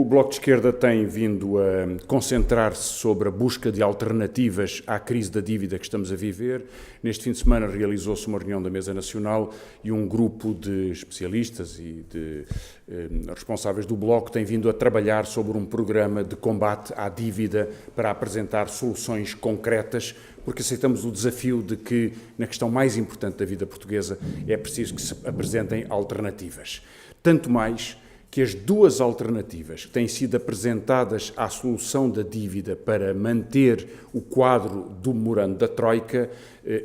Bloco de Esquerda tem vindo a concentrar-se sobre a busca de alternativas à crise da dívida que estamos a viver. Neste fim de semana realizou-se uma reunião da Mesa Nacional e um grupo de especialistas e de responsáveis do Bloco tem vindo a trabalhar sobre um programa de combate à dívida para apresentar soluções concretas, porque aceitamos o desafio de que, na questão mais importante da vida portuguesa, é preciso que se apresentem alternativas. Tanto mais que as duas alternativas que têm sido apresentadas à solução da dívida para manter o quadro do memorando da Troika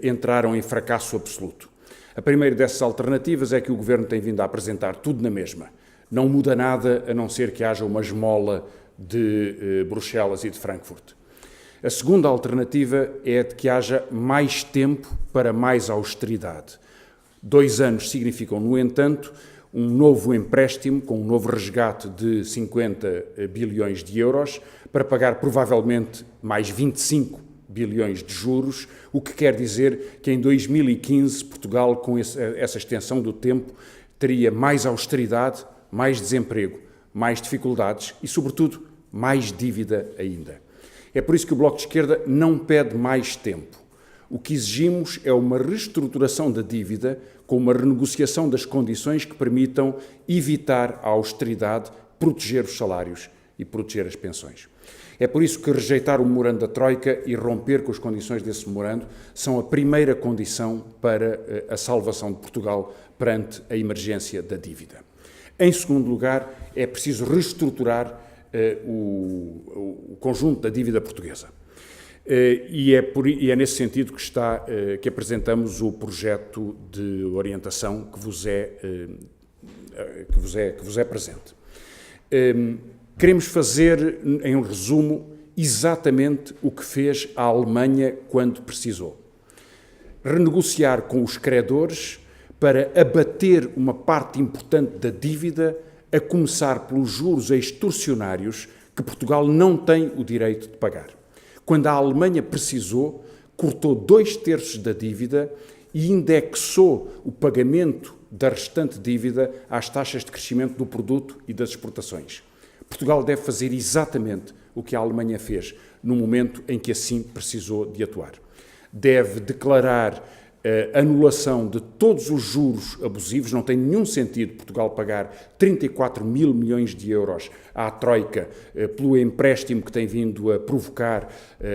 entraram em fracasso absoluto. A primeira dessas alternativas é que o Governo tem vindo a apresentar tudo na mesma. Não muda nada a não ser que haja uma esmola de Bruxelas e de Frankfurt. A segunda alternativa é de que haja mais tempo para mais austeridade. 2 anos significam, no entanto, um novo empréstimo com um novo resgate de 50 bilhões de euros para pagar provavelmente mais 25 bilhões de juros, o que quer dizer que em 2015 Portugal, com essa extensão do tempo, teria mais austeridade, mais desemprego, mais dificuldades e, sobretudo, mais dívida ainda. É por isso que o Bloco de Esquerda não pede mais tempo. O que exigimos é uma reestruturação da dívida com uma renegociação das condições que permitam evitar a austeridade, proteger os salários e proteger as pensões. É por isso que rejeitar o memorando da Troika e romper com as condições desse memorando são a primeira condição para a salvação de Portugal perante a emergência da dívida. Em segundo lugar, é preciso reestruturar o conjunto da dívida portuguesa. E é nesse sentido que apresentamos o projeto de orientação que vos é presente. Queremos fazer, em um resumo, exatamente o que fez a Alemanha quando precisou. Renegociar com os credores para abater uma parte importante da dívida, a começar pelos juros extorsionários que Portugal não tem o direito de pagar. Quando a Alemanha precisou, cortou 2/3 da dívida e indexou o pagamento da restante dívida às taxas de crescimento do produto e das exportações. Portugal deve fazer exatamente o que a Alemanha fez no momento em que assim precisou de atuar. Deve declarar a anulação de todos os juros abusivos. Não tem nenhum sentido Portugal pagar 34 mil milhões de euros à Troika pelo empréstimo que tem vindo a provocar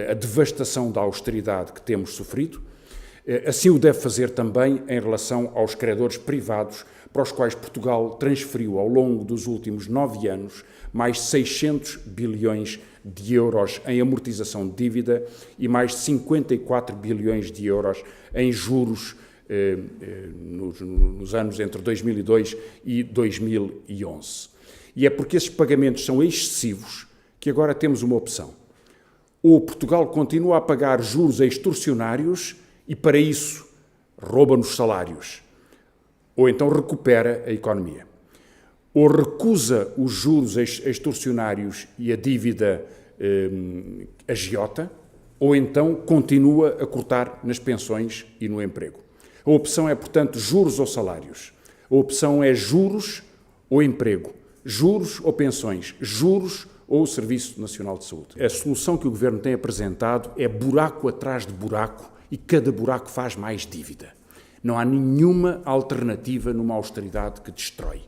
a devastação da austeridade que temos sofrido. Assim o deve fazer também em relação aos credores privados, para os quais Portugal transferiu ao longo dos últimos 9 anos mais 600 bilhões de euros em amortização de dívida e mais 54 bilhões de euros em juros nos anos entre 2002 e 2011. E é porque esses pagamentos são excessivos que agora temos uma opção. Ou Portugal continua a pagar juros extorsionários e, para isso, rouba-nos salários, ou então recupera a economia. Ou recusa os juros extorsionários e a dívida agiota, ou então continua a cortar nas pensões e no emprego. A opção é, portanto, juros ou salários. A opção é juros ou emprego, juros ou pensões, juros ou o Serviço Nacional de Saúde. A solução que o Governo tem apresentado é buraco atrás de buraco e cada buraco faz mais dívida. Não há nenhuma alternativa numa austeridade que destrói.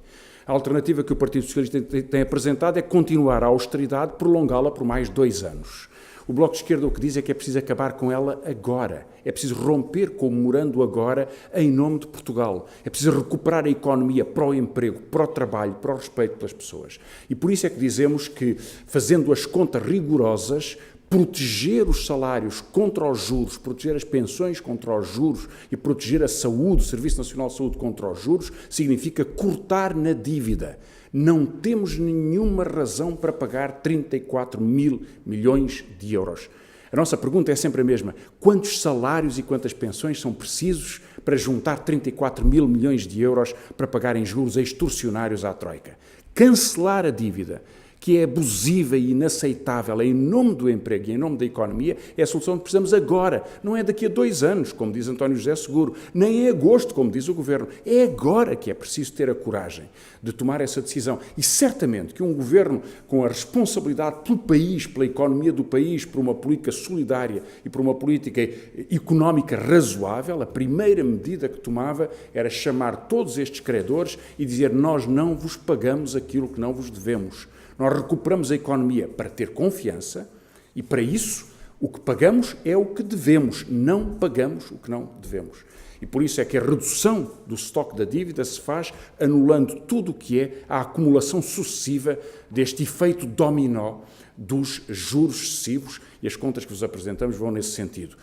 A alternativa que o Partido Socialista tem apresentado é continuar a austeridade, prolongá-la por mais 2 anos. O Bloco de Esquerda o que diz é que é preciso acabar com ela agora. É preciso romper com o memorando agora em nome de Portugal. É preciso recuperar a economia para o emprego, para o trabalho, para o respeito pelas pessoas. E por isso é que dizemos que, fazendo as contas rigorosas, proteger os salários contra os juros, proteger as pensões contra os juros e proteger a saúde, o Serviço Nacional de Saúde contra os juros, significa cortar na dívida. Não temos nenhuma razão para pagar 34 mil milhões de euros. A nossa pergunta é sempre a mesma. Quantos salários e quantas pensões são precisos para juntar 34 mil milhões de euros para pagarem juros extorsionários à Troika? Cancelar a dívida, que é abusiva e inaceitável em nome do emprego e em nome da economia, é a solução que precisamos agora. Não é daqui a 2 anos, como diz António José Seguro, nem em agosto, como diz o Governo. É agora que é preciso ter a coragem de tomar essa decisão. E certamente que um Governo com a responsabilidade pelo país, pela economia do país, por uma política solidária e por uma política económica razoável, a primeira medida que tomava era chamar todos estes credores e dizer: nós não vos pagamos aquilo que não vos devemos. Nós recuperamos a economia para ter confiança e, para isso, o que pagamos é o que devemos, não pagamos o que não devemos. E por isso é que a redução do estoque da dívida se faz anulando tudo o que é a acumulação sucessiva deste efeito dominó dos juros excessivos, e as contas que vos apresentamos vão nesse sentido.